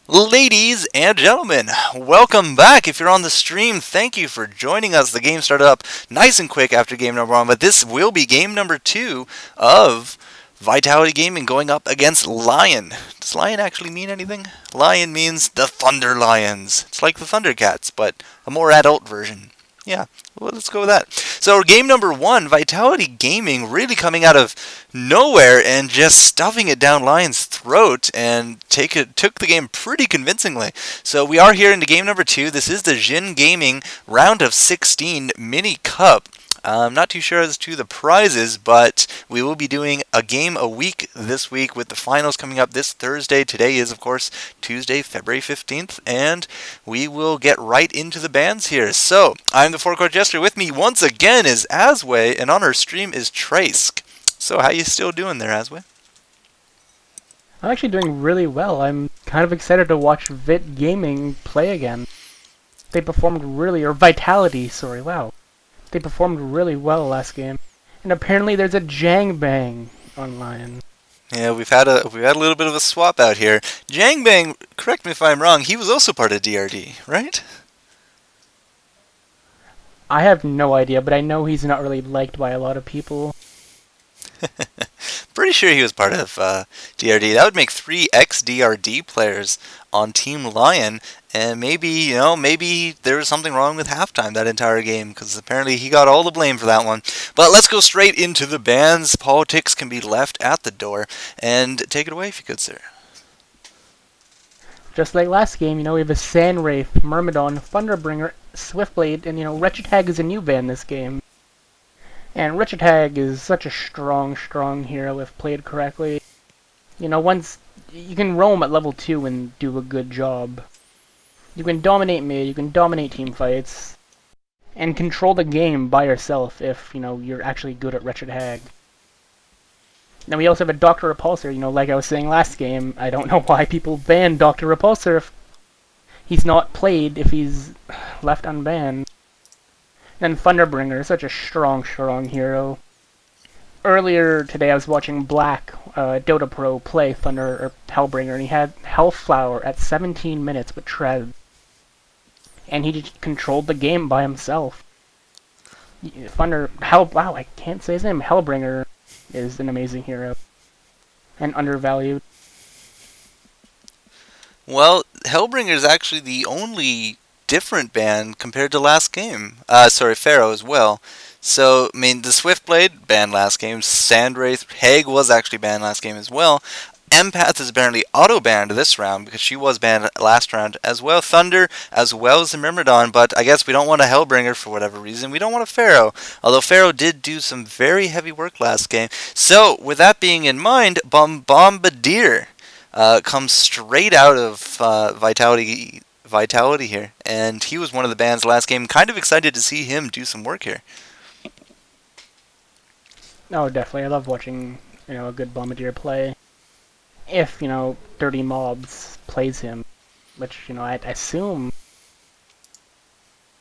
Ladies and gentlemen, welcome back. If you're on the stream, thank you for joining us. The game started up nice and quick after game number 1, but this will be game number 2 of Vitality Gaming going up against Lion. Does Lion actually mean anything? Lion means the ThunderLions. It's like the Thundercats, but a more adult version. Yeah, well, let's go with that. So game number 1, Vitality Gaming really coming out of nowhere and just stuffing it down Lion's throat and took the game pretty convincingly. So we are here into game number 2. This is the HoN Gaming round of 16 mini cup. I'm not too sure as to the prizes, but we will be doing a game a week this week with the finals coming up this Thursday. Today is, of course, Tuesday, February 15th, and we will get right into the bans here. So, I'm the Four Court Jester. With me once again is Asway, and on our stream is Trace. So, how you still doing there, Asway? I'm actually doing really well. I'm kind of excited to watch ViT Gaming play again. They performed really, or Vitality, sorry, wow. They performed really well last game, and apparently there's a Jangbang on Lion. Yeah, we've had a little bit of a swap out here. Jangbang, correct me if I'm wrong, he was also part of DRD, right? I have no idea, but I know he's not really liked by a lot of people. Pretty sure he was part of DRD. That would make 3 ex-DRD players on Team Lion, and maybe there was something wrong with halftime that entire game, because apparently he got all the blame for that one. But let's go straight into the bans. Politics can be left at the door, and take it away if you could, sir. Just like last game, we have a Sandwraith, Myrmidon, Thunderbringer, Swiftblade, and Wretched Hag is a new ban this game. And Wretched Hag is such a strong hero if played correctly. Once you can roam at level 2 and do a good job. You can dominate mid, you can dominate team fights, and control the game by yourself if, you're actually good at Wretched Hag. Now we also have a Dr. Repulsor, like I was saying last game. I don't know why people ban Dr. Repulsor if he's not played, if he's left unbanned. And Thunderbringer, such a strong hero. Earlier today I was watching Black, Dota Pro, play Hellbringer, and he had Hellflower at 17 minutes with Tread. And he just controlled the game by himself. Wow, I can't say his name. Hellbringer is an amazing hero. And undervalued. Well, Hellbringer is actually the only different ban compared to last game. Sorry, Pharaoh as well. So, I mean, the Swiftblade banned last game. Sandwraith, Hag was actually banned last game as well. Empath is apparently auto-banned this round because she was banned last round as well. Thunder as well as the Myrmidon, but I guess we don't want a Hellbringer for whatever reason. We don't want a Pharaoh, although Pharaoh did do some very heavy work last game. So, with that being in mind, Bombardier comes straight out of Vitality here, and he was one of the bans last game. Kind of excited to see him do some work here. Oh, definitely. I love watching, a good Bombardier play. If, Dirty Mobs plays him, which, I assume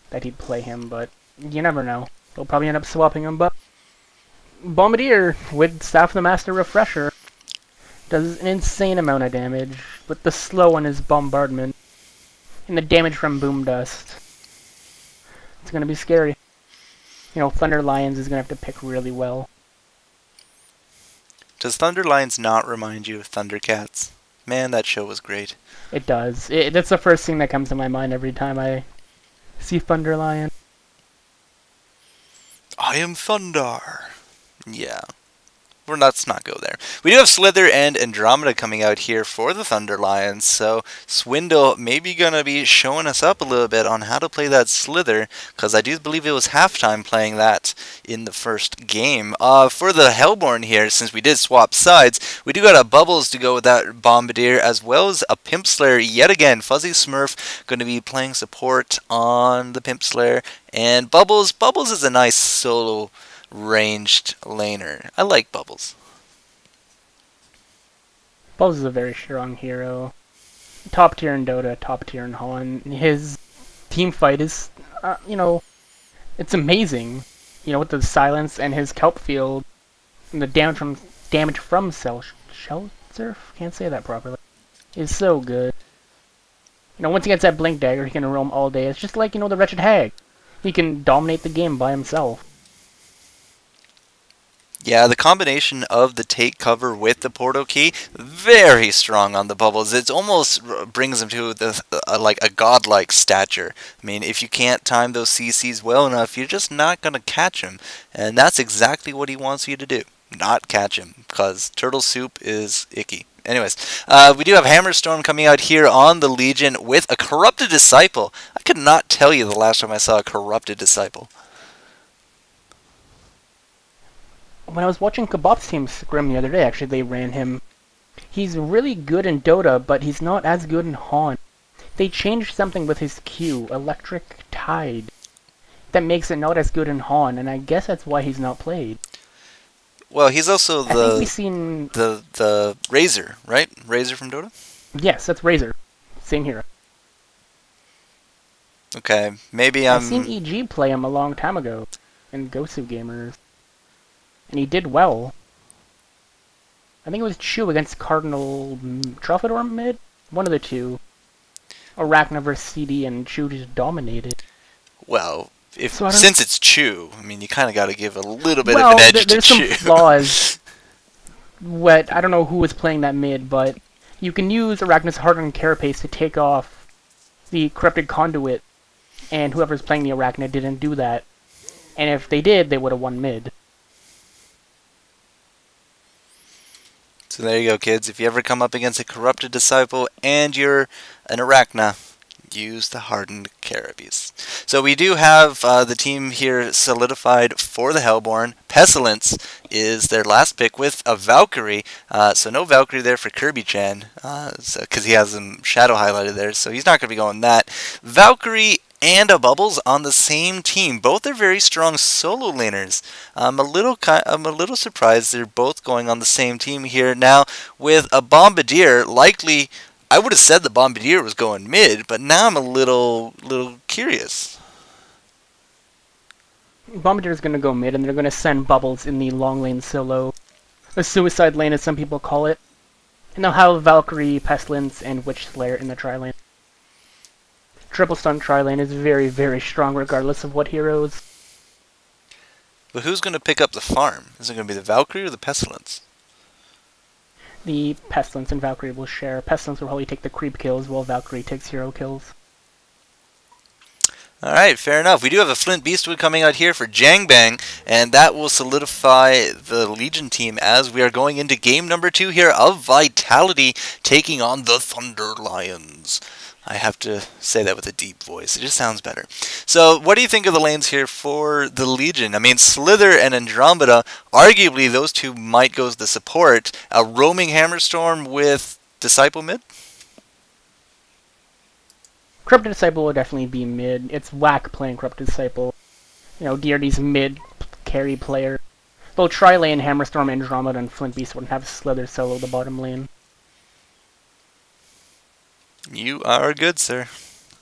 that he'd play him, but you never know. They'll probably end up swapping him, but Bombardier, with Staff of the Master Refresher, does an insane amount of damage, with the slow on his bombardment, and the damage from Boom Dust. It's gonna be scary. ThunderLions is gonna have to pick really well. Does ThunderLions not remind you of Thundercats? Man, that show was great. It does. That's the first thing that comes to my mind every time I see ThunderLion. I am Thunder. Yeah. Let's not go there. We do have Slither and Andromeda coming out here for the ThunderLions, so Swindle maybe going to be showing us up a little bit on how to play that Slither, because I do believe it was halftime playing that in the first game. For the Hellborn here, since we did swap sides, we do got a Bubbles to go with that Bombardier, as well as a Pimp Slayer yet again. Fuzzy Smurf going to be playing support on the Pimp Slayer, and Bubbles is a nice solo ranged laner. I like Bubbles. Bubbles is a very strong hero. Top tier in Dota, top tier in HoN. His team fight is, it's amazing. With the silence and his kelp field, and the damage from Shell Surf, can't say that properly, is so good. once he gets that Blink Dagger, he can roam all day. It's just like, the Wretched Hag. He can dominate the game by himself. Yeah, the combination of the take cover with the portal key, very strong on the bubbles. It almost brings him to like a godlike stature. I mean, if you can't time those CCs well enough, you're just not going to catch him. And that's exactly what he wants you to do. Not catch him, because turtle soup is icky. Anyways, we do have Hammerstorm coming out here on the Legion with a Corrupted Disciple. I could not tell you the last time I saw a Corrupted Disciple. When I was watching Kebab's team scrim the other day, actually, they ran him. He's really good in Dota, but he's not as good in HoN. They changed something with his Q, Electric Tide, that makes it not as good in HoN, and I guess that's why he's not played. Well, he's also the Razor, right? Razor from Dota? Yes, that's Razor. Same hero. Okay, maybe I've seen EG play him a long time ago in Gosu Gamers. And he did well. I think it was Chu against Cardinal Truffador mid? One of the two. Arachna versus CD, and Chu just dominated. Well, since it's Chu, I mean, you kind of got to give a little bit of an edge to Chu. There's some flaws. I don't know who was playing that mid, but you can use Arachna's Hardened Carapace to take off the Corrupted Conduit, and whoever's playing the Arachna didn't do that. And if they did, they would have won mid. So there you go, kids. If you ever come up against a Corrupted Disciple and you're an Arachna, use the Hardened Carapace. So we do have the team here solidified for the Hellborn. Pestilence is their last pick with a Valkyrie. So no Valkyrie there for Kirby-chan, because he has them shadow highlighted there, so he's not going to be going that. Valkyrie and a Bubbles on the same team. Both are very strong solo laners. I'm a little surprised they're both going on the same team here. Now, with a Bombardier, likely, I would have said the Bombardier was going mid, but now I'm a little curious. Bombardier's going to go mid, and they're going to send Bubbles in the long lane solo. A suicide lane, as some people call it. And they'll have Valkyrie, Pestilence, and Witch Slayer in the tri-lane. Triple stun tri-lane is very, very strong regardless of what heroes. But who's going to pick up the farm? Is it going to be the Valkyrie or the Pestilence? The Pestilence and Valkyrie will share. Pestilence will probably take the creep kills while Valkyrie takes hero kills. Alright, fair enough. We do have a Flint Beastwood coming out here for Jangbang, and that will solidify the Legion team as we are going into game number 2 here of Vitality, taking on the ThunderLions. I have to say that with a deep voice. It just sounds better. So, what do you think of the lanes here for the Legion? I mean, Slither and Andromeda, arguably those two might go as the support. A roaming Hammerstorm with Disciple mid? Corrupted Disciple will definitely be mid. It's whack playing Corrupted Disciple. DRD's mid carry player. They'll tri-lane Hammerstorm, Andromeda, and Flint Beast wouldn't have Slither solo the bottom lane. You are good, sir.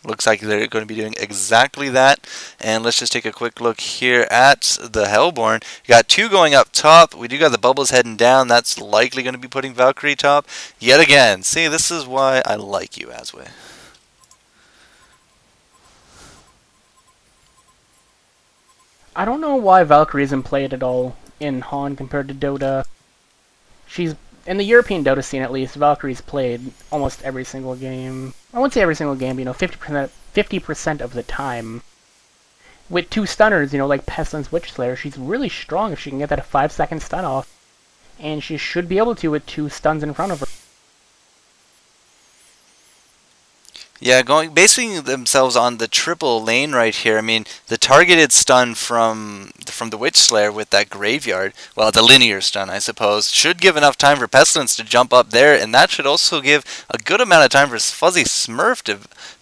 Looks like they're going to be doing exactly that. And let's just take a quick look here at the Hellborn. You got two going up top. We do got the Bubbles heading down. That's likely going to be putting Valkyrie top. Yet again. See, this is why I like you, Asway. I don't know why Valkyrie isn't played at all in HoN compared to Dota. In the European Dota scene, at least, Valkyrie's played almost every single game. I wouldn't say every single game, 50% of the time. With two stunners, like Pestilence Witch Slayer, she's really strong if she can get that 5-second stun off. And she should be able to with two stuns in front of her. Yeah, basing themselves on the triple lane right here. I mean, the targeted stun from the Witch Slayer with that graveyard, well, the linear stun, I suppose, should give enough time for Pestilence to jump up there, and that should also give a good amount of time for Fuzzy Smurf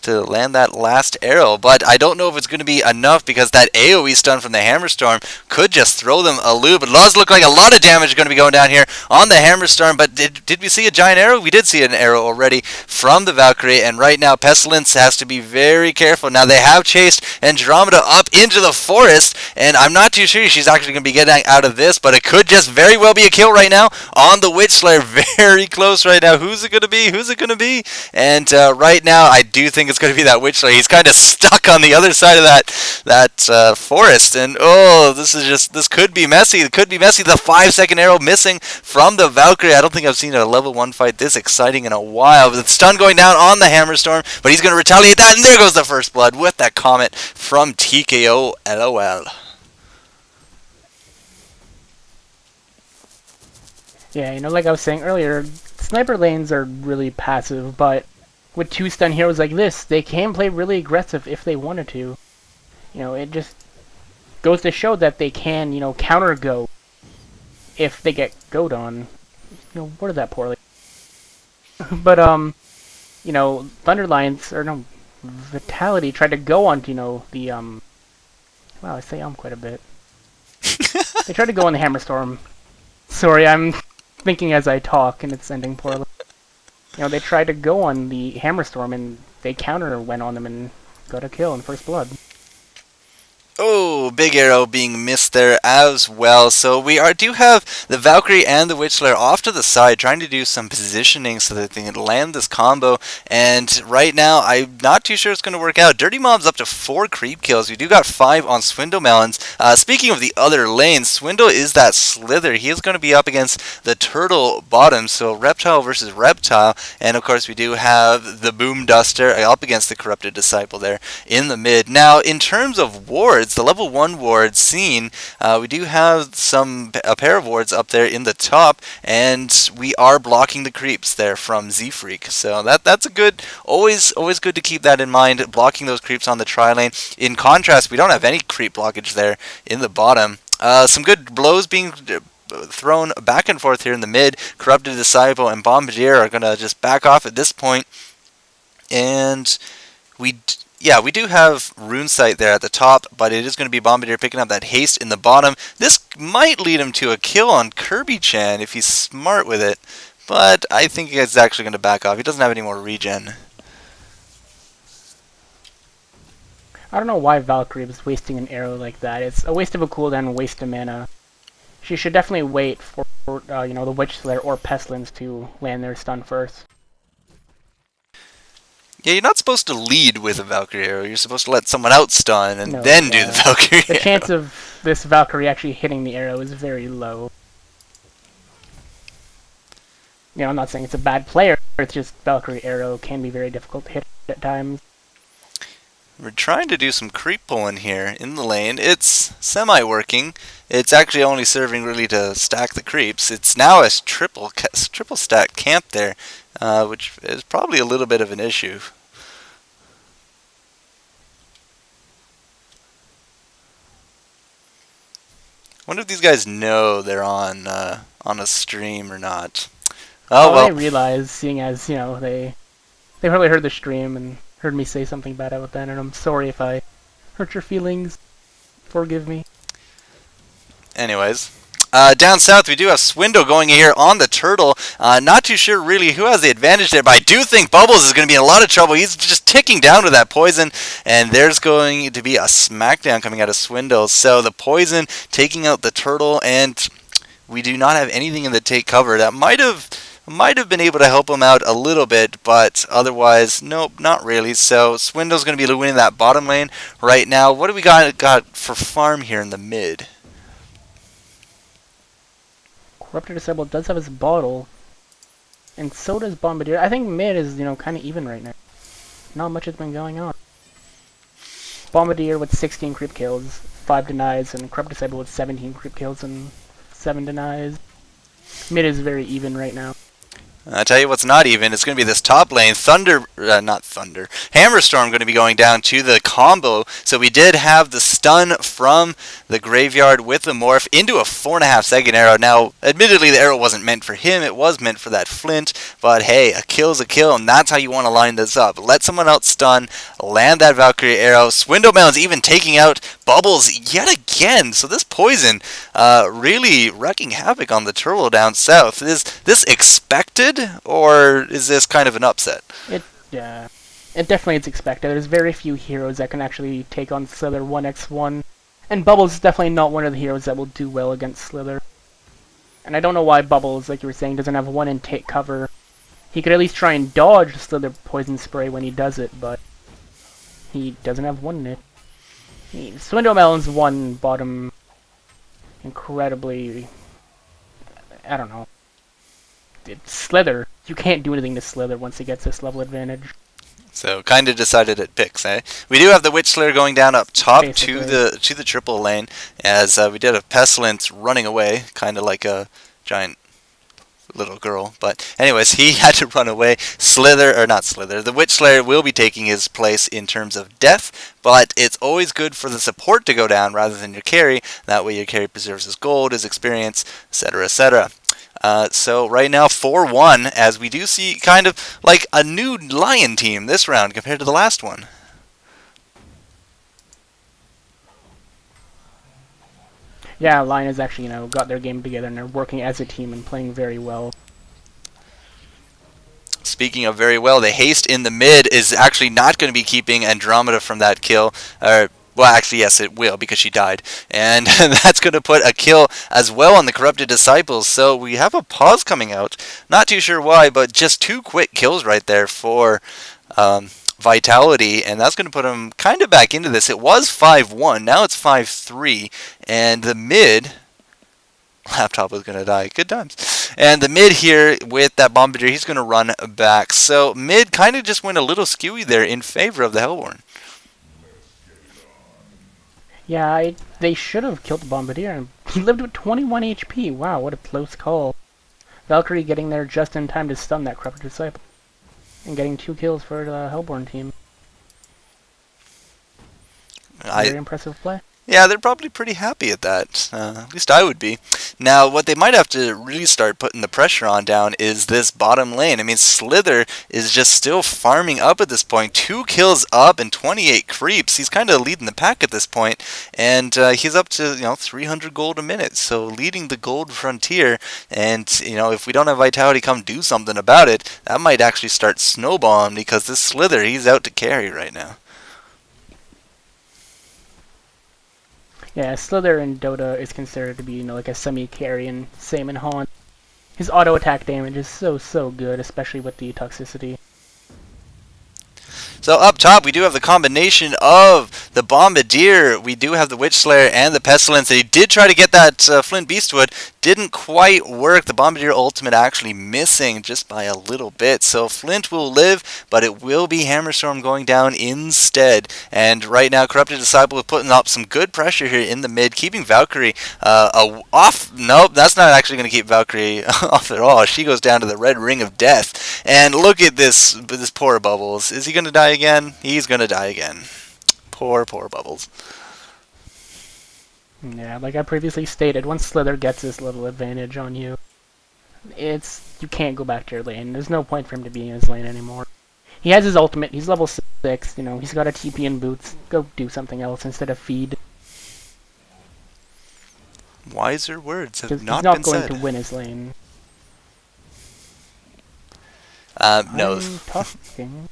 to land that last arrow. But I don't know if it's going to be enough, because that AoE stun from the Hammerstorm could just throw them a loop. It does look like a lot of damage is going to be going down here on the Hammerstorm, but did we see a giant arrow? We did see an arrow already from the Valkyrie, and right now Pestilence has to be very careful. Now, they have chased Andromeda up into the forest, and I'm not too sure she's actually going to be getting out of this, but it could just very well be a kill right now on the Witch Slayer. Very close right now. Who's it going to be? Who's it going to be? And right now, I do think it's going to be that Witch Slayer. He's kind of stuck on the other side of that forest, and oh, this could be messy. It could be messy. The 5-second arrow missing from the Valkyrie. I don't think I've seen a level 1 fight this exciting in a while. The stun going down on the Hammerstorm, but he's going to retaliate that, and there goes the first blood with that Comet from TKO. LOL. Yeah, you know, like I was saying earlier, sniper lanes are really passive, but with 2 stun heroes like this, they can play really aggressive if they wanted to. You know, it just goes to show that they can, you know, counter go if they get goed on. You know, worded that poorly. But, you know, ThunderLions, or no, Vitality tried to go on, you know, the, wow, I say quite a bit. They tried to go on the Hammerstorm. Sorry, I'm thinking as I talk, and it's ending poorly. You know, they tried to go on the Hammerstorm, and they counter went on them and got a kill in first blood. Oh, big arrow being missed there as well. So we do have the Valkyrie and the Witch Slayer off to the side, trying to do some positioning so that they can land this combo. And right now, I'm not too sure it's going to work out. Dirty Mob's up to 4 creep kills. We do got 5 on Swindle Melons. Speaking of the other lanes, Swindle is that Slither. He is going to be up against the Turtle bottom, so Reptile versus Reptile. And of course, we do have the Boom Duster up against the Corrupted Disciple there in the mid. Now, in terms of wards, the level 1 ward scene, we do have a pair of wards up there in the top, and we are blocking the creeps there from Z-Freak. So that's a good, always good to keep that in mind, blocking those creeps on the tri-lane. In contrast, we don't have any creep blockage there in the bottom. Some good blows being thrown back and forth here in the mid. Corrupted Disciple and Bombardier are going to just back off at this point. And we do have Rune Sight there at the top, but it is going to be Bombardier picking up that haste in the bottom. This might lead him to a kill on Kirby-chan if he's smart with it, but I think he's actually going to back off. He doesn't have any more regen. I don't know why Valkyrie was wasting an arrow like that. It's a waste of a cooldown and a waste of mana. She should definitely wait for you know, the Witch Slayer or Pestilence to land their stun first. Yeah, you're not supposed to lead with a Valkyrie arrow. You're supposed to let someone else stun and then do the Valkyrie arrow. The chance of this Valkyrie actually hitting the arrow is very low. You know, I'm not saying it's a bad player. It's just Valkyrie arrow can be very difficult to hit at times. We're trying to do some creep pulling here in the lane. It's semi-working. It's actually only serving really to stack the creeps. It's now a triple stack camp there, which is probably a little bit of an issue. Wonder if these guys know they're on a stream or not. Oh well. I realize, seeing as, you know, they probably heard the stream and heard me say something bad about that, and I'm sorry if I hurt your feelings. Forgive me. Anyways, down south we do have Swindle going here on the Turtle. Not too sure really who has the advantage there, but I do think Bubbles is going to be in a lot of trouble. He's just ticking down with that poison, and there's going to be a smackdown coming out of Swindle. So the poison taking out the Turtle, and we do not have anything in the take cover. That might have been able to help him out a little bit, but otherwise, nope, not really. So Swindle's going to be winning that bottom lane right now. What do we got for farm here in the mid? Corrupted Disciple does have his bottle, and so does Bombardier. I think mid is, you know, kind of even right now. Not much has been going on. Bombardier with 16 creep kills, 5 denies, and Corrupted Disciple with 17 creep kills and 7 denies. Mid is very even right now. I tell you what's not even. It's going to be this top lane. Hammerstorm going to be going down to the combo. So we did have the stun from the graveyard with the morph into a 4.5-second arrow. Now, admittedly, the arrow wasn't meant for him. It was meant for that flint. But hey, a kill's a kill, and that's how you want to line this up. Let someone else stun, land that Valkyrie arrow. Swindle Melon's even taking out Bubbles yet again. So this poison really wreaking havoc on the Turtle down south. Is this expected, or is this kind of an upset? Yeah. It definitely is expected. There's very few heroes that can actually take on Slither 1x1. And Bubbles is definitely not one of the heroes that will do well against Slither. And I don't know why Bubbles, like you were saying, doesn't have one in take cover. He could at least try and dodge Slither Poison Spray when he does it, but he doesn't have one in it. Swindle Melon's one bottom incredibly... I don't know. Slither. You can't do anything to Slither once he gets this level advantage. So kind of decided it picks, eh? We do have the Witch Slayer going down up top Basically. to the triple lane, as we did have Pestilence running away, kind of like a giant little girl. But anyways, he had to run away. The Witch Slayer will be taking his place in terms of death, but it's always good for the support to go down rather than your carry. That way your carry preserves his gold, his experience, etc., etc. So right now 4-1, as we do see kind of like a new Lion team this round compared to the last one. Yeah, Lion has actually, got their game together and they're working as a team and playing very well. Speaking of very well, the haste in the mid is actually not going to be keeping Andromeda from that kill. Well, actually, yes, it will, because she died. And that's going to put a kill as well on the Corrupted Disciples. So we have a pause coming out. Not too sure why, but just 2 quick kills right there for Vitality. And that's going to put him kind of back into this. It was 5-1. Now it's 5-3. And the mid... Laptop was going to die. Good times. And the mid here with that Bombardier, he's going to run back. So mid kind of just went a little skewy there in favor of the Hellborn. Yeah, they should have killed the Bombardier. He lived with 21 HP. Wow, what a close call. Valkyrie getting there just in time to stun that Corrupted Disciple. And getting 2 kills for the Hellborn team. Very impressive play. Yeah, they're probably pretty happy at that. At least I would be. Now, what they might have to really start putting the pressure on down is this bottom lane. I mean, Slither is just still farming up at this point. 2 kills up and 28 creeps. He's kind of leading the pack at this point. And he's up to, 300 gold a minute. So leading the gold frontier. And, if we don't have Vitality come do something about it, that might actually start snowballing, because this Slither, he's out to carry right now. Yeah, Slither in Dota is considered to be, like a semi-carry, and same in HoN. His auto attack damage is so good, especially with the toxicity. So up top, we do have the combination of the Bombardier. We do have the Witch Slayer and the Pestilence. They did try to get that Flint Beastwood. Didn't quite work. The Bombardier ultimate actually missing just by a little bit. So Flint will live, but it will be Hammerstorm going down instead. And right now, Corrupted Disciple is putting up some good pressure here in the mid, keeping Valkyrie off. Nope, that's not actually going to keep Valkyrie off at all. She goes down to the red ring of death. And look at this poor Bubbles. Is he going to die again? He's going to die again. Poor Bubbles. Yeah, like I previously stated, once Slither gets this little advantage on you, you can't go back to your lane. There's no point for him to be in his lane anymore. He has his ultimate, he's level 6, he's got a TP and boots. Go do something else instead of feed. Wiser words have not been said. He's not going to win his lane. No. I'm talking.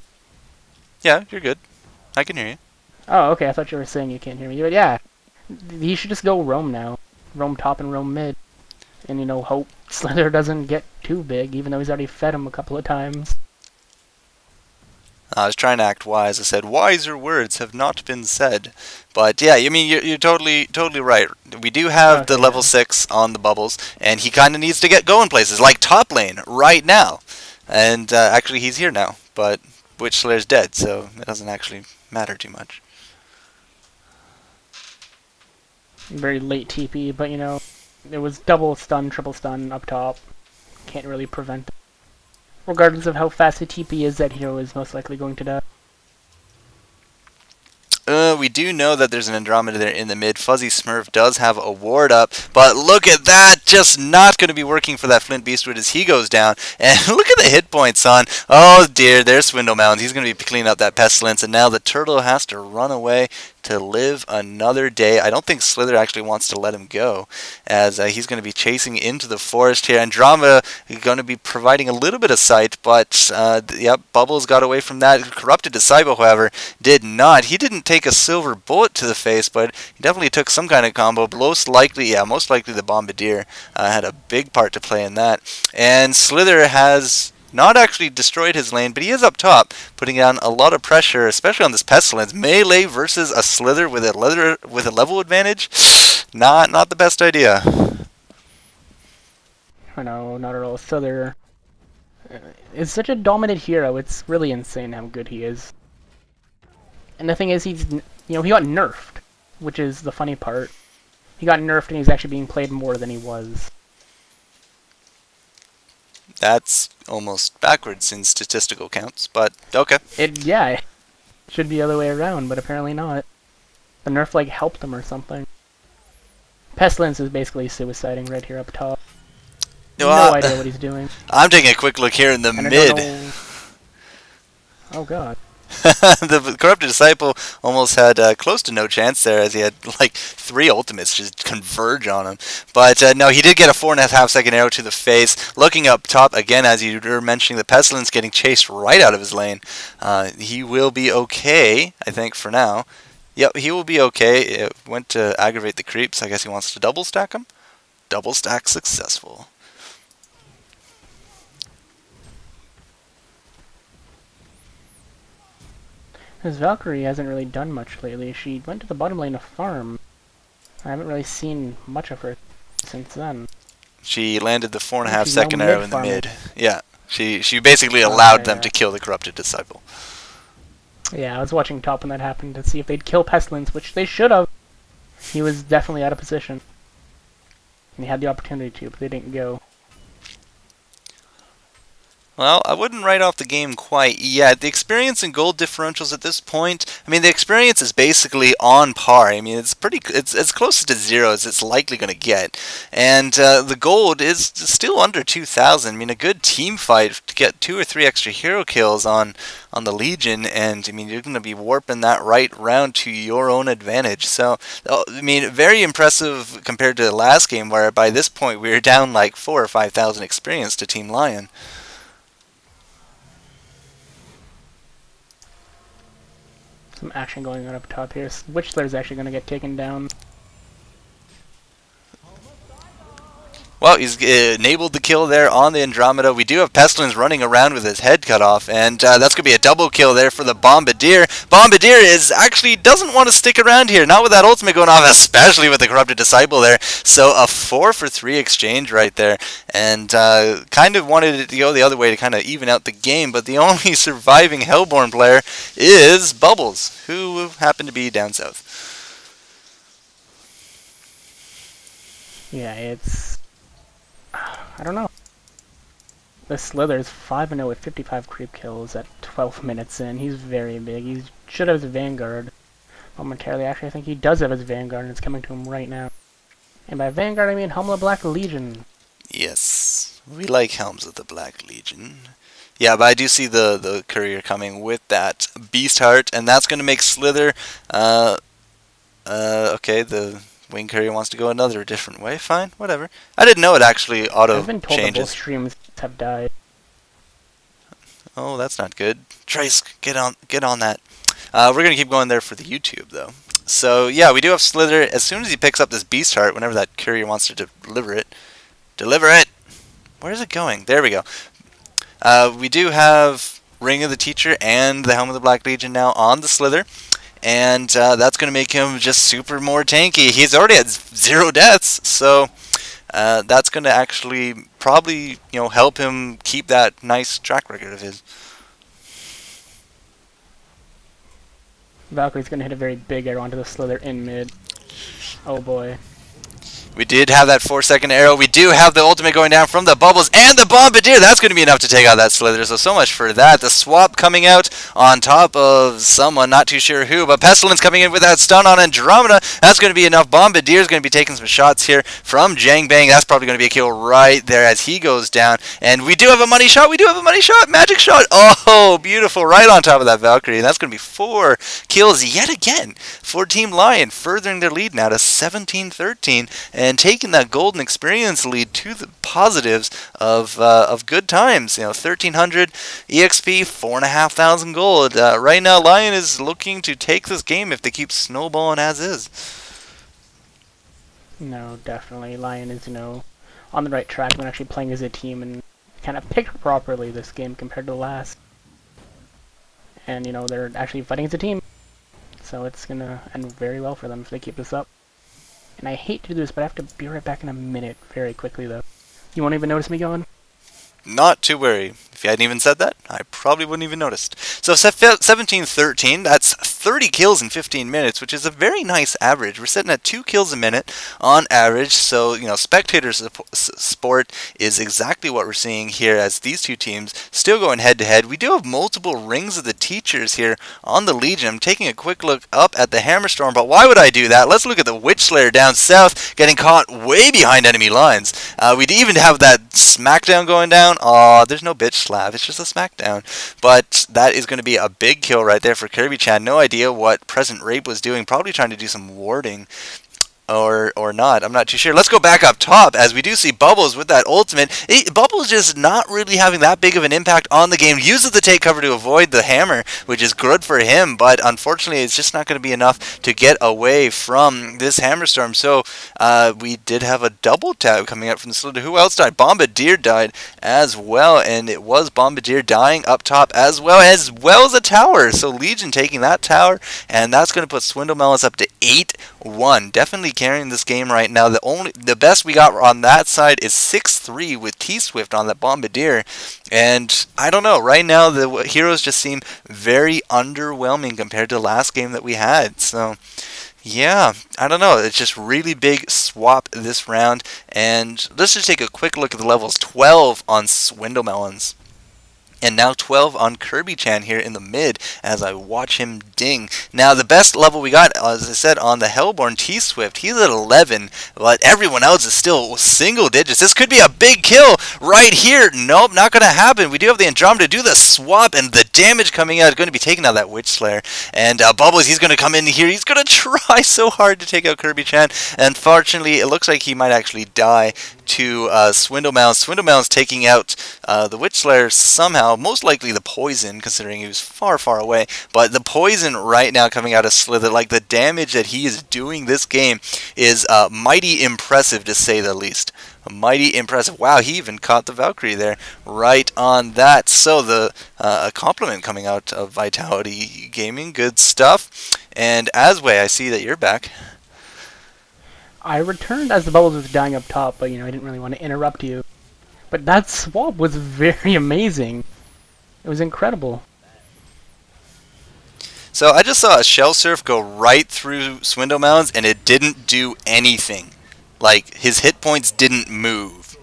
Yeah, you're good. I can hear you. Oh, okay, I thought you were saying you can't hear me. But yeah, he should just go roam now. Roam top and roam mid. And, hope Slither doesn't get too big, even though he's already fed him a couple of times. I was trying to act wise. I said, wiser words have not been said. But yeah, I mean, you're totally right. We do have the level 6 on the Bubbles, and he kind of needs to get going places, like top lane, right now. And actually, he's here now, but Witch Slayer's dead, so it doesn't actually matter too much. Very late TP, but it was double stun, triple stun up top. Can't really prevent it. Regardless of how fast the TP is, that hero is most likely going to die. We do know that there's an Andromeda there in the mid. Fuzzy Smurf does have a ward up, but look at that! Just not going to be working for that Flint Beastwood as he goes down. And look at the hit points on. Oh dear, there's Swindle Mounds. He's going to be cleaning up that Pestilence, and now the Turtle has to run away to live another day. I don't think Slither actually wants to let him go, as he's going to be chasing into the forest here. Andromeda is going to be providing a little bit of sight, but yep, Bubbles got away from that. Corrupted Disciple, however, did not. He didn't take a silver bullet to the face, but he definitely took some kind of combo. Most likely the Bombardier had a big part to play in that. And Slither has not actually destroyed his lane, but he is up top, putting down a lot of pressure, especially on this Pestilence. Melee versus a Slither with a level advantage, not the best idea. I know, not at all. Slither is such a dominant hero. It's really insane how good he is. And the thing is, he got nerfed, which is the funny part. He got nerfed and he's actually being played more than he was. That's almost backwards in statistical counts, but okay. It should be the other way around, but apparently not. The nerf like helped him or something. Pestilence is basically suiciding right here up top. No idea what he's doing. I'm taking a quick look here in the mid. Oh god. The Corrupted Disciple almost had close to no chance there, as he had like 3 ultimates just converge on him. But no, he did get a 4.5 second arrow to the face. Looking up top again, as you were mentioning, the Pestilence getting chased right out of his lane. He will be okay, I think, for now. Yep, he will be okay. It went to aggravate the creeps. I guess he wants to double stack him. Double stack successful. His Valkyrie hasn't really done much lately. She went to the bottom lane to farm. I haven't really seen much of her since then. She landed the 4.5 second arrow in the mid. Yeah, she basically allowed them to kill the Corrupted Disciple. Yeah, I was watching top when that happened to see if they'd kill Pestilence, which they should have. He was definitely out of position. And he had the opportunity to, but they didn't go. Well, I wouldn't write off the game quite yet. The experience and gold differentials at this point, I mean, the experience is basically on par. I mean, it's as close to 0 as it's likely going to get. And the gold is still under 2,000. I mean, a good team fight to get 2 or 3 extra hero kills on the Legion, and I mean, you're going to be warping that right round to your own advantage. So, I mean, very impressive compared to the last game, where by this point we were down like 4,000 or 5,000 experience to Team Lion. Some action going on up top here. Witchler's actually going to get taken down. Well, he's enabled the kill there on the Andromeda. We do have Pestilence running around with his head cut off, and that's going to be a double kill there for the Bombardier. Bombardier doesn't want to stick around here, not with that ultimate going off, especially with the Corrupted Disciple there. So a 4 for 3 exchange right there, and kind of wanted it to go the other way to kind of even out the game, but the only surviving Hellborn player is Bubbles, who happened to be down south. Yeah, it's... I don't know. The Slither's 5-0 with 55 creep kills at 12 minutes in. He's very big. He should have his Vanguard momentarily. Actually, I think he does have his Vanguard, and it's coming to him right now. And by Vanguard, I mean Helm of the Black Legion. Yes, we like Helms of the Black Legion. Yeah, but I do see the courier coming with that Beast Heart, and that's going to make Slither... okay, the... Wing Courier wants to go another different way. Fine, whatever. I didn't know it actually auto I've been told changes. That both streams have died. Oh, that's not good. Trace, get on that. We're gonna keep going there for the YouTube though. So yeah, we do have Slither. As soon as he picks up this Beast Heart, whenever that Courier wants to deliver it. Where is it going? There we go. We do have Ring of the Teacher and the Helm of the Black Legion now on the Slither. And that's going to make him just super more tanky. He's already had 0 deaths, so that's going to actually probably help him keep that nice track record of his. Valkyrie's going to hit a very big arrow onto the Slither in mid. Oh boy. We did have that 4-second arrow. We do have the ultimate going down from the Bubbles and the Bombardier. That's going to be enough to take out that Slither. So much for that. The swap coming out on top of someone, not too sure who, but Pestilence coming in with that stun on Andromeda. That's going to be enough. Bombardier is going to be taking some shots here from Jangbang. That's probably going to be a kill right there as he goes down. And we do have a money shot. We do have a money shot. Magic shot. Oh, beautiful. Right on top of that Valkyrie. And that's going to be 4 kills yet again for Team Lion, furthering their lead now to 17-13 and taking that golden experience lead to the positives of good times. 1,300 EXP, 4,500 gold. Right now, Lion is looking to take this game if they keep snowballing as is. No, definitely. Lion is, on the right track when actually playing as a team and kind of picked properly this game compared to the last. And, they're actually fighting as a team. So it's going to end very well for them if they keep this up. And I hate to do this, but I have to be right back in a minute very quickly, though. You won't even notice me going? Not to worry. If you hadn't even said that, I probably wouldn't even noticed. So 17-13, that's 30 kills in 15 minutes, which is a very nice average. We're sitting at 2 kills a minute on average. So, spectator sport is exactly what we're seeing here as these two teams still going head to head. We do have multiple rings of the teachers here on the Legion. I'm taking a quick look up at the Hammerstorm, but why would I do that? Let's look at the Witch Slayer down south, getting caught way behind enemy lines. We'd even have that smackdown going down. Oh, there's no bitch slap. It's just a smackdown. But that is going to be a big kill right there for Kirby Chan. No idea what Present Rape was doing. Probably trying to do some warding. Or not. I'm not too sure. Let's go back up top as we do see Bubbles with that ultimate. Bubbles just not really having that big of an impact on the game. Uses the take cover to avoid the hammer, which is good for him, but unfortunately it's just not going to be enough to get away from this Hammerstorm. So we did have a double tap coming up from the Slither. Who else died? Bombardier died as well, and it was Bombardier dying up top as well as a tower. So Legion taking that tower, and that's going to put Swindle Melons up to 8-1. Definitely carrying this game right now. The best we got on that side is 6-3 with T-Swift on that Bombardier. And I don't know, right now the heroes just seem very underwhelming compared to last game that we had. So yeah, I don't know. It's just really big swap this round. And let's just take a quick look at the levels. 12 on Swindle Melons. And now 12 on Kirby Chan here in the mid as I watch him ding. Now the best level we got, as I said, on the Hellborn T-Swift. He's at 11, but everyone else is still single digits. This could be a big kill right here. Nope, not going to happen. We do have the Andromeda do the swap, and the damage coming out is going to be taking out that Witch Slayer. And Bubbles, he's going to come in here. He's going to try so hard to take out Kirby Chan. Unfortunately, it looks like he might actually die to Swindle Melons. Swindle Melons taking out the Witch Slayer somehow. Most likely the poison, considering he was far, far away. But the poison right now coming out of Slither, like the damage that he is doing this game is mighty impressive, to say the least. Mighty impressive. Wow, he even caught the Valkyrie there right on that. So the a compliment coming out of Vitality Gaming. Good stuff. And Asway, I see that you're back. I returned as the Bubbles was dying up top, but I didn't really want to interrupt you. But that swap was very amazing. It was incredible. So I just saw a Shell Surf go right through Swindle Melons, and it didn't do anything. Like, his hit points didn't move.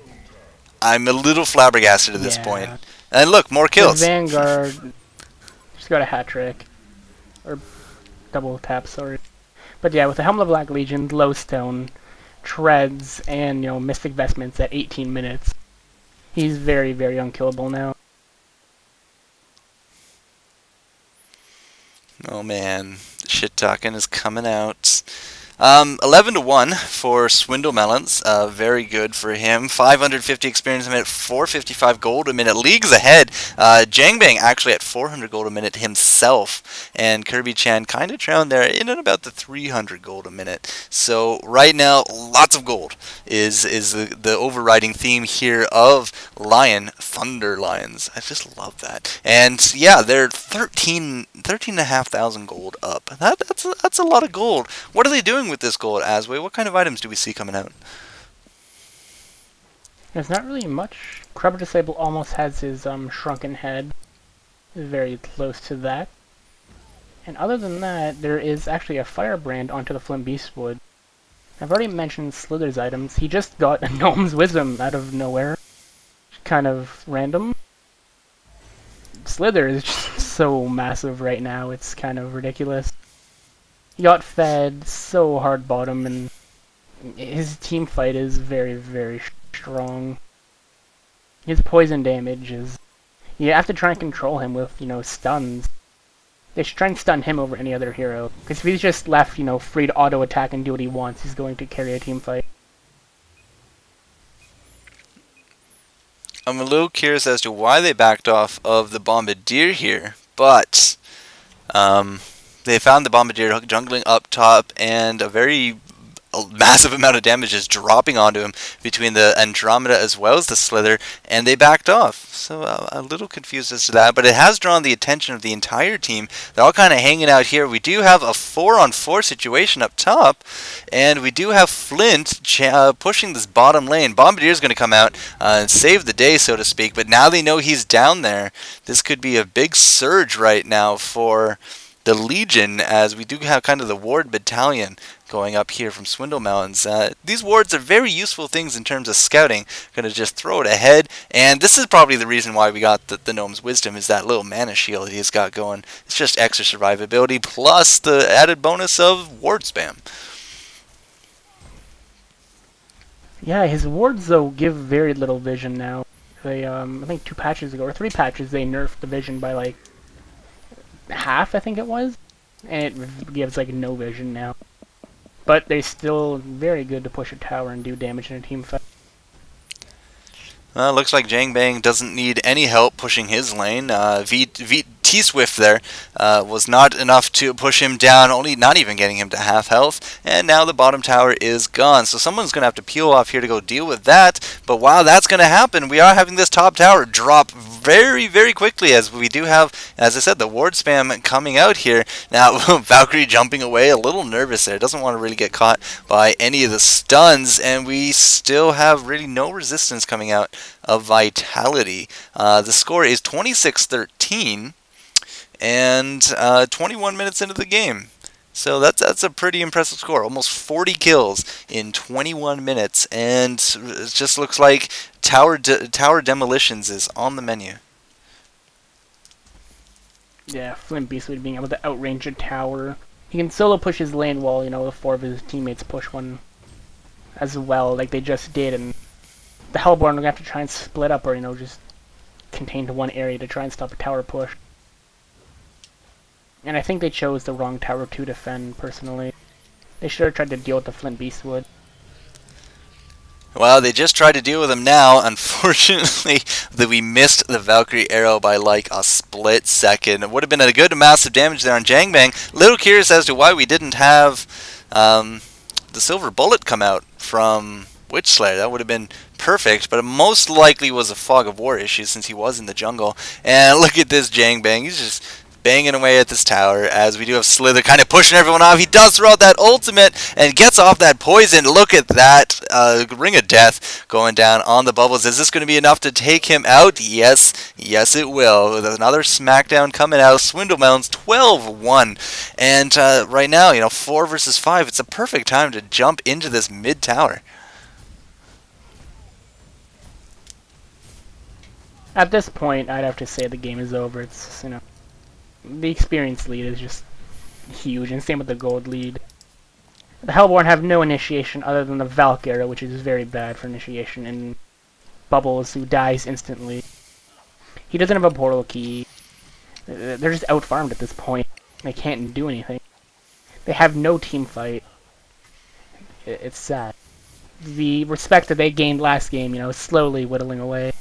I'm a little flabbergasted at this point. And look, more kills. The Vanguard just got a hat trick. Or double tap, sorry. But yeah, with the Helm of the Black Legion, Lowstone, Treads, and Mystic Vestments at 18 minutes, he's very, very unkillable now. Oh man, shit talking is coming out. 11-1 for Swindle Melons. Very good for him. 550 experience a minute, 455 gold a minute. Leagues ahead. Jangbang actually at 400 gold a minute himself. And Kirby Chan kind of trailing there in at about the 300 gold a minute. So right now, lots of gold is the overriding theme here of ThunderLions. I just love that. And yeah, they're 13,500 gold up. That's a lot of gold. What are they doing with this gold, Asway? What kind of items do we see coming out? There's not really much. Crabber Disable almost has his shrunken head. Very close to that. And other than that, there is actually a firebrand onto the Flint Beastwood. I've already mentioned Slither's items. He just got a Gnome's Wisdom out of nowhere. Kind of random. Slither is just so massive right now, it's kind of ridiculous. He got fed so hard bottom, and his team fight is very, very strong. His poison damage is... You have to try and control him with, stuns. They should try and stun him over any other hero. Because if he's just left, free to auto-attack and do what he wants, he's going to carry a team fight. I'm a little curious as to why they backed off of the Bombardier here, but they found the Bombardier jungling up top, and a massive amount of damage is dropping onto him between the Andromeda as well as the Slither, and they backed off. So a little confused as to that, but it has drawn the attention of the entire team. They're all kind of hanging out here. We do have a 4-on-4 situation up top, and we do have Flint pushing this bottom lane. Bombardier's going to come out and save the day, so to speak, but now they know he's down there. This could be a big surge right now for the Legion, as we do have kind of the Ward Battalion going up here from Swindle Mountains. These wards are very useful things in terms of scouting. Going to just throw it ahead, and this is probably the reason why we got the Gnome's Wisdom, is that little mana shield he's got going. It's just extra survivability, plus the added bonus of ward spam. Yeah, his wards, though, give very little vision now. They, I think 2 patches ago, or 3 patches, they nerfed the vision by, like, half, I think it was, and it gives like no vision now. But they're still very good to push a tower and do damage in a team fight. Looks like Jangbang doesn't need any help pushing his lane. T-Swift there was not enough to push him down, not even getting him to half health, and now the bottom tower is gone. So someone's going to have to peel off here to go deal with that, but while that's going to happen, we are having this top tower drop very, very quickly, as we do have, as I said, the ward spam coming out here. Now, Valkyrie jumping away, a little nervous there, doesn't want to really get caught by any of the stuns, and we still have really no resistance coming out of Vitality. The score is 26-13, and 21 minutes into the game. So that's a pretty impressive score. Almost 40 kills in 21 minutes, and it just looks like tower demolitions is on the menu. Yeah, Flint Beastwood being able to outrange a tower. He can solo push his lane while, the 4 of his teammates push one as well, like they just did, and the Hellborn are going to have to try and split up, or, just contain to one area to try and stop a tower push. And I think they chose the wrong tower to defend, personally. They should have tried to deal with the Flint Beastwood. Well, they just tried to deal with him now. Unfortunately, we missed the Valkyrie arrow by like a split second. It would have been a good massive damage there on Jangbang. Little curious as to why we didn't have the silver bullet come out from Witch Slayer. That would have been perfect, but it most likely was a fog of war issue since he was in the jungle. And look at this Jangbang. He's just banging away at this tower, as we do have Slither kind of pushing everyone off. He does throw out that ultimate and gets off that poison. Look at that Ring of Death going down on the bubbles. Is this going to be enough to take him out? Yes it will. With another smackdown coming out. Swindle Mountains 12-1, and right now, 4 versus 5. It's a perfect time to jump into this mid tower. At this point, I'd have to say the game is over. It's, the experience lead is just huge, and same with the gold lead. The Hellborn have no initiation other than the Valk arrow, which is very bad for initiation, and Bubbles, who dies instantly. He doesn't have a portal key. They're just out-farmed at this point. They can't do anything. They have no team fight. It's sad. The respect that they gained last game, is slowly whittling away.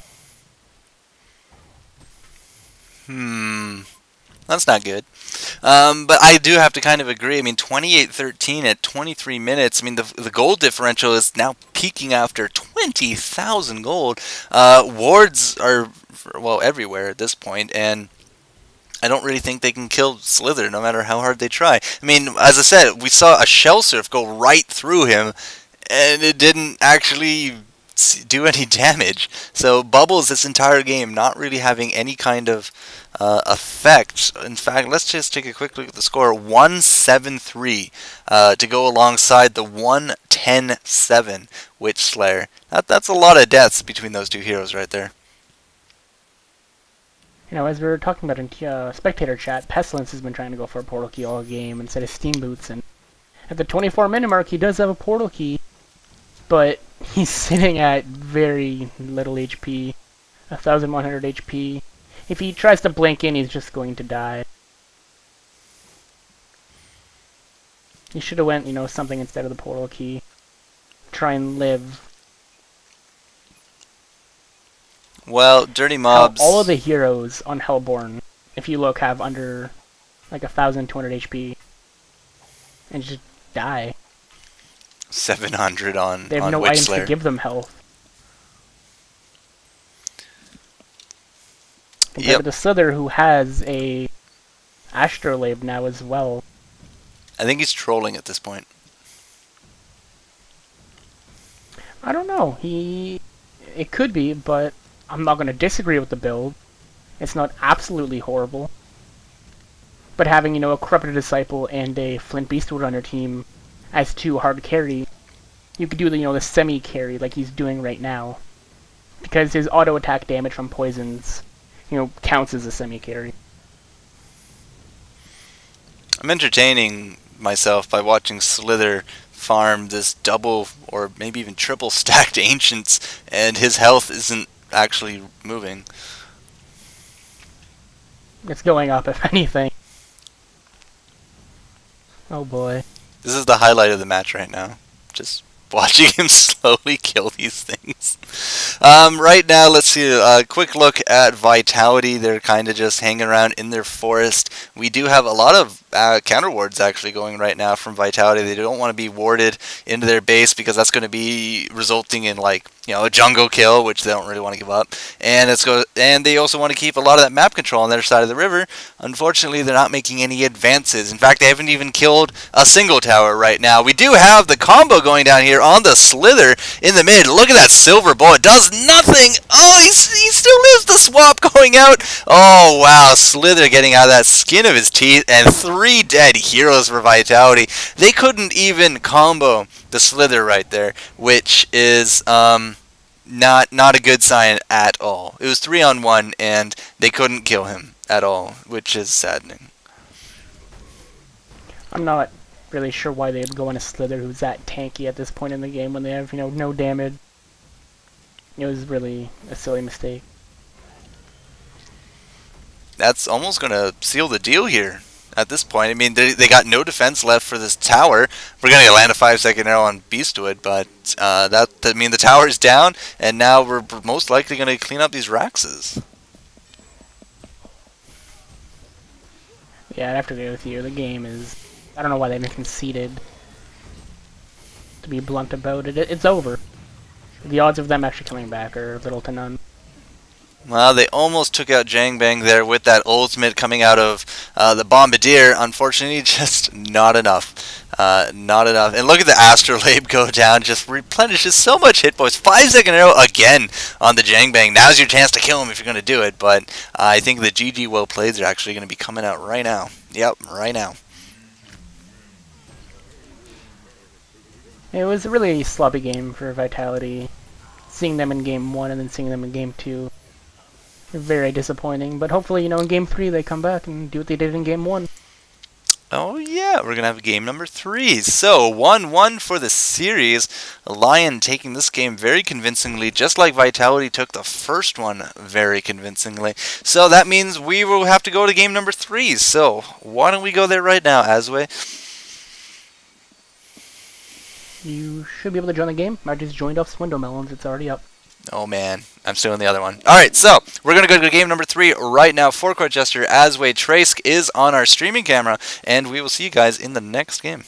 That's not good. But I do have to kind of agree. 28-13 at 23 minutes. The gold differential is now peaking after 20,000 gold. Wards are, everywhere at this point, and I don't really think they can kill Slither no matter how hard they try. As I said, we saw a Shell Surf go right through him, and it didn't actually do any damage. So Bubbles this entire game not really having any kind of effect. In fact, let's just take a quick look at the score. 1-7-3 to go alongside the 1-10-7 Witch Slayer. That's a lot of deaths between those two heroes right there. You know, as we were talking about in spectator chat, Pestilence has been trying to go for a portal key all game instead of Steam Boots, and at the 24-minute mark, he does have a portal key, but he's sitting at very little HP, 1,100 HP. If he tries to blink in, he's just going to die. He should have went, you know, something instead of the portal key. Try and live. Well, Dirty Mobs... All of the heroes on Hellborn, if you look, have under, like, 1,200 HP. And just die. 700 on They have no items to give them health. Compared to the Slither, who has a Astrolabe now as well. I think he's trolling at this point. I don't know. It could be, but I'm not going to disagree with the build. It's not absolutely horrible. But having, you know, a Corrupted Disciple and a Flint Beastwood on your team as 2 hard carry, you could do the, you know, the semi-carry like he's doing right now. Because his auto-attack damage from poisons, you know, counts as a semi-carry. I'm entertaining myself by watching Slither farm this double or maybe even triple stacked Ancients, and his health isn't actually moving. It's going up, if anything. Oh boy. This is the highlight of the match right now. Just watching him slowly kill these things. Right now, let's see a quick look at Vitality. They're kind of just hanging around in their forest. We do have a lot of counter wards actually going right now from Vitality. They don't want to be warded into their base because that's going to be resulting in, like, you know, a jungle kill, which they don't really want to give up. And they also want to keep a lot of that map control on their side of the river. Unfortunately, they're not making any advances. In fact, they haven't even killed a single tower right now. We do have the combo going down here on the Slither in the mid. Look at that silver bullet. Does nothing. Oh, he still lives. The swap going out. Oh, wow. Slither getting out of that skin of his teeth. And 3 dead heroes for Vitality. They couldn't even combo the Slither right there, which is not a good sign at all. It was 3-on-1, and they couldn't kill him at all, which is saddening. I'm not really sure why they'd go on a Slither who's that tanky at this point in the game when they have, you know, no damage. It was really a silly mistake. That's almost going to seal the deal here at this point. I mean, they got no defense left for this tower. We're going to land a 5-second arrow on Beastwood, but I mean, the tower's down, and now we're most likely going to clean up these Raxes. Yeah, I'd have to agree with you. The game is... I don't know why they haven't conceded. To be blunt about it, it's over. The odds of them actually coming back are little to none. Well, they almost took out Jangbang there with that ultimate coming out of the Bombardier. Unfortunately, just not enough. Not enough. And look at the Astrolabe go down. Just replenishes so much hit points. 5-second arrow again on the Jangbang. Now's your chance to kill him if you're going to do it. But I think the GG well plays are actually going to be coming out right now. Yep, right now. It was a really sloppy game for Vitality. Seeing them in Game 1 and then seeing them in Game 2. Very disappointing, but hopefully, you know, in Game 3 they come back and do what they did in Game 1. Oh yeah, we're going to have game number 3. So, 1-1 for the series. Lion taking this game very convincingly, just like Vitality took the first one very convincingly. So that means we will have to go to game number 3. So, why don't we go there right now, Asway? You should be able to join the game. I just joined off Swindle Melons. It's already up. Oh man, I'm still in the other one. Alright, so we're going to go to game number 3 right now. Four Court Jester, Asway, Trace is on our streaming camera, and we will see you guys in the next game.